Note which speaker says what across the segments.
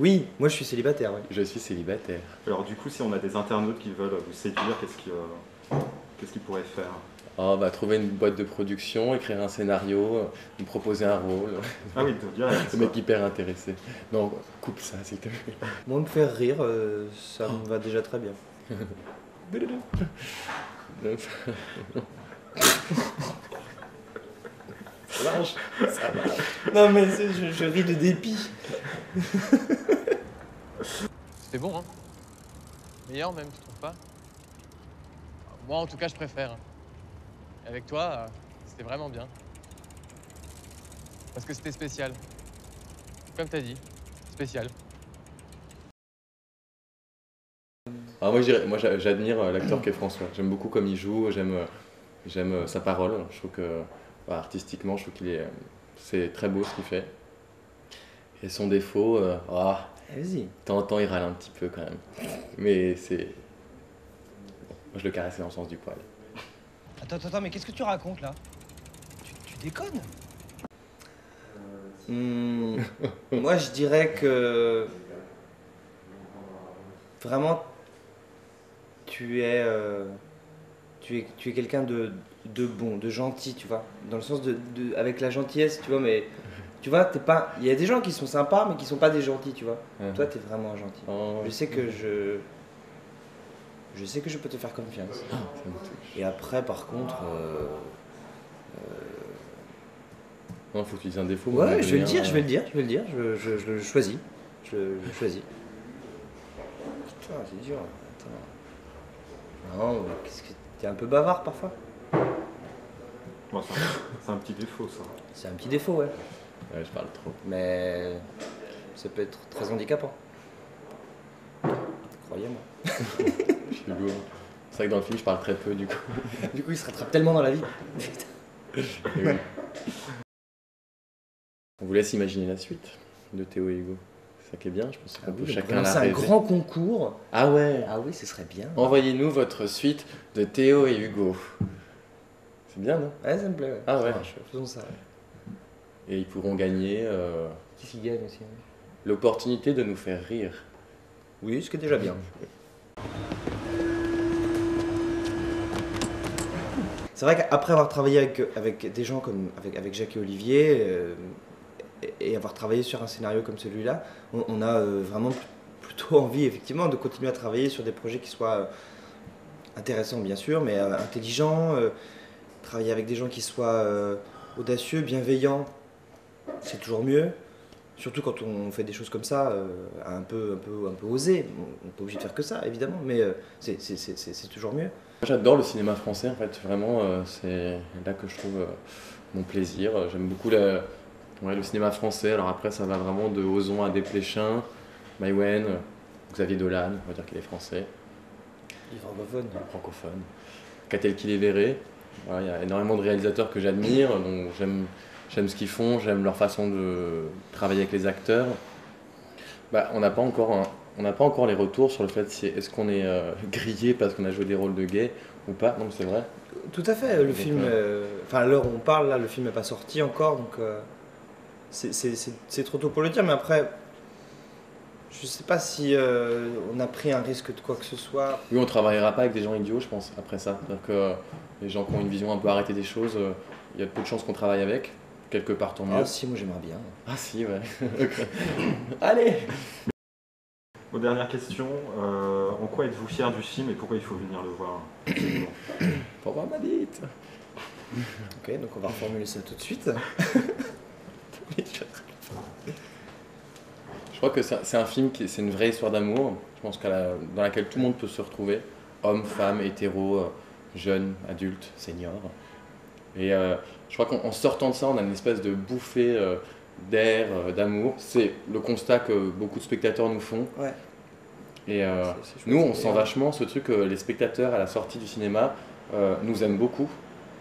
Speaker 1: Oui, moi je suis célibataire, ouais.
Speaker 2: Je suis célibataire.
Speaker 3: Alors du coup, si on a des internautes qui veulent vous séduire, qu'est-ce qu'ils pourraient faire?
Speaker 2: Oh, bah, trouver une boîte de production, écrire un scénario, me proposer un rôle.
Speaker 3: Ah oui, direct.
Speaker 2: Le mec hyper intéressé. Non, coupe ça s'il te plaît.
Speaker 1: Moi me faire rire, ça me va déjà très bien.
Speaker 2: Ça marche, ça marche.
Speaker 1: Non mais je ris de dépit.
Speaker 4: C'était bon, hein? Meilleur même, tu trouves pas? Moi, en tout cas, je préfère. Et avec toi, c'était vraiment bien. Parce que c'était spécial. Comme t'as dit, spécial.
Speaker 2: Alors moi j'admire l'acteur qu'est François. J'aime beaucoup comme il joue, j'aime sa parole. Je trouve que artistiquement, je trouve c'est très beau ce qu'il fait. Et son défaut,
Speaker 1: Vas-y.
Speaker 2: de temps en temps il râle un petit peu quand même. Mais c'est... Moi je le caressais dans le sens du poil.
Speaker 5: Attends, mais qu'est-ce que tu racontes là? Tu déconnes?
Speaker 1: Moi je dirais que vraiment tu es quelqu'un de bon, de gentil, tu vois, dans le sens avec la gentillesse, tu vois, mais tu vois, t'es pas, il y a des gens qui sont sympas mais qui sont pas des gentils, tu vois. Toi t'es vraiment un gentil.
Speaker 2: Oh,
Speaker 1: Je sais que je peux te faire confiance.
Speaker 2: ça me touche.
Speaker 1: Et après par contre
Speaker 2: Non, faut utiliser un défaut. mais
Speaker 1: ouais,
Speaker 2: on
Speaker 1: je vais le
Speaker 2: devient,
Speaker 1: dire, je le choisis. Je choisis. Putain, c'est dur. Attends. Non, qu'est-ce que t'es un peu bavard parfois?
Speaker 3: Bon, c'est un petit défaut, ça.
Speaker 1: C'est un petit défaut, ouais.
Speaker 2: Ouais, je parle trop.
Speaker 1: Mais ça peut être très handicapant. Croyez-moi.
Speaker 2: Je suis lourd. C'est vrai que dans le film, je parle très peu du coup.
Speaker 1: Du coup, il se rattrape tellement dans la vie.
Speaker 2: Et oui. On vous laisse imaginer la suite de Théo et Hugo. C'est ça qui est bien, je pense qu'on peut chacun la
Speaker 1: C'est un
Speaker 2: rêver.
Speaker 1: grand concours.
Speaker 2: Ah ouais.
Speaker 1: Ah oui, ce serait bien.
Speaker 2: Envoyez-nous votre suite de Théo et Hugo. C'est bien, non?
Speaker 1: Ouais, ça me plaît. Ouais.
Speaker 2: Ah
Speaker 1: Ça
Speaker 2: ouais.
Speaker 1: marche, faisons ça. Ouais.
Speaker 2: Et ils pourront gagner
Speaker 1: Qu'est-ce qu'il gagne aussi?
Speaker 2: l'opportunité de nous faire rire.
Speaker 1: Oui, ce qui est déjà bien. C'est vrai qu'après avoir travaillé avec des gens comme avec Jacques et Olivier et avoir travaillé sur un scénario comme celui-là, on a vraiment plutôt envie effectivement de continuer à travailler sur des projets qui soient intéressants bien sûr, mais intelligents, travailler avec des gens qui soient audacieux, bienveillants, c'est toujours mieux. Surtout quand on fait des choses comme ça, un peu osées. On n'est pas obligé de faire que ça, évidemment, mais c'est toujours mieux.
Speaker 2: J'adore le cinéma français en fait, vraiment, c'est là que je trouve mon plaisir. J'aime beaucoup le cinéma français, alors après ça va vraiment de Ozon à Desplechin, Maïwenn, Xavier Dolan, on va dire qu'il est français.
Speaker 1: Il est francophone.
Speaker 2: Francophone. Catel Kiléveré, voilà, il y a énormément de réalisateurs que j'admire, donc j'aime ce qu'ils font, j'aime leur façon de travailler avec les acteurs. Bah, on n'a pas encore les retours sur le fait si est-ce qu'on est grillé parce qu'on a joué des rôles de gays ou pas. Non, mais c'est vrai.
Speaker 1: Tout à fait, le film, enfin à l'heure où on parle, là, le film n'est pas sorti encore, donc c'est trop tôt pour le dire, mais après, je sais pas si on a pris un risque de quoi que ce soit.
Speaker 2: Oui, on travaillera pas avec des gens idiots, je pense, après ça. C'est-à-dire que les gens qui ont une vision un peu arrêtée des choses, il y a peu de chances qu'on travaille avec. Quelque part, tant mieux.
Speaker 1: Ah si, moi j'aimerais bien.
Speaker 2: Ah si, ouais. Allez.
Speaker 3: Aux dernières questions, en quoi êtes-vous fier du film et pourquoi il faut venir le voir?
Speaker 2: Pour voir ma bite.
Speaker 1: Ok, donc on va reformuler ça tout de suite.
Speaker 2: Je crois que c'est un film c'est une vraie histoire d'amour. Je pense dans laquelle tout le monde peut se retrouver. Hommes, femmes, hétéros, jeunes, adultes, seniors. Et je crois qu'en sortant de ça, on a une espèce de bouffée d'air, d'amour. C'est le constat que beaucoup de spectateurs nous font.
Speaker 1: Ouais.
Speaker 2: Et nous, on sent vachement ce truc que les spectateurs à la sortie du cinéma nous aiment beaucoup.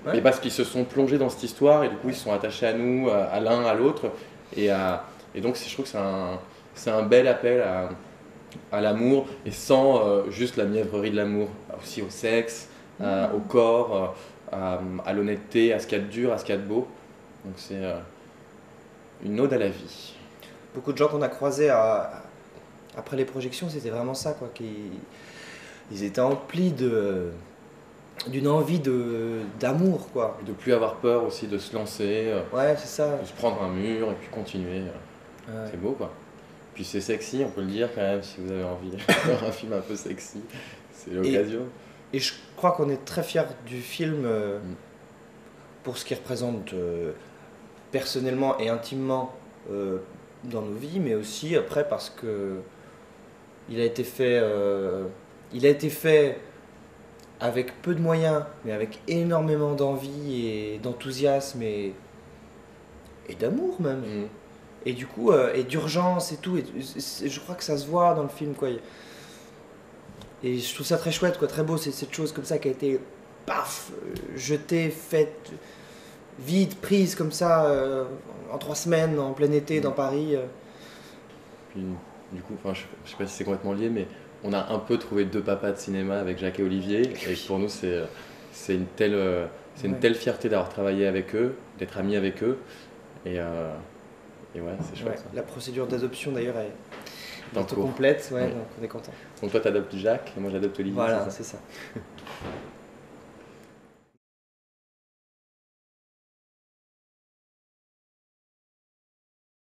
Speaker 1: Ouais.
Speaker 2: Et parce qu'ils se sont plongés dans cette histoire et du coup ils se sont attachés à nous, à l'un, à l'autre. Et donc je trouve que c'est un bel appel à l'amour et sans juste la mièvrerie de l'amour, aussi au sexe, au corps, à l'honnêteté, à ce qu'il y a de dur, à ce qu'il y a de beau. Donc c'est une ode à la vie.
Speaker 1: Beaucoup de gens qu'on a croisés après les projections, c'était vraiment ça, quoi. Ils étaient emplis d'une envie d'amour, quoi.
Speaker 2: Et de plus avoir peur aussi de se lancer,
Speaker 1: Ouais, c'est ça.
Speaker 2: de se prendre un mur et puis continuer.
Speaker 1: Ouais.
Speaker 2: C'est beau quoi. Puis c'est sexy, on peut le dire quand même si vous avez envie de faire un film un peu sexy. C'est l'occasion.
Speaker 1: Et je crois qu'on est très fiers du film pour ce qu'il représente personnellement et intimement dans nos vies, mais aussi après parce que il a été fait avec peu de moyens, mais avec énormément d'envie et d'enthousiasme et d'amour même.
Speaker 2: Mm.
Speaker 1: Et du coup, et d'urgence et tout. Et je crois que ça se voit dans le film, quoi. Et je trouve ça très chouette, quoi, très beau. C'est cette chose comme ça qui a été, paf, jetée, faite, vite, prise comme ça, en 3 semaines, en plein été, dans Paris.
Speaker 2: Puis du coup, enfin, je sais pas si c'est complètement lié, mais on a un peu trouvé 2 papas de cinéma avec Jacques et Olivier. Et pour nous, c'est une telle fierté d'avoir travaillé avec eux, d'être amis avec eux. Et ouais, c'est chouette.
Speaker 1: Ouais,
Speaker 2: Ça.
Speaker 1: la procédure d'adoption d'ailleurs est
Speaker 2: En
Speaker 1: bientôt
Speaker 2: cours.
Speaker 1: complète, ouais,
Speaker 2: Ouais.
Speaker 1: donc on est content.
Speaker 2: Donc toi, t'adoptes Jacques et moi, j'adopte Olivier.
Speaker 1: Voilà,
Speaker 2: c'est ça
Speaker 1: c'est ça.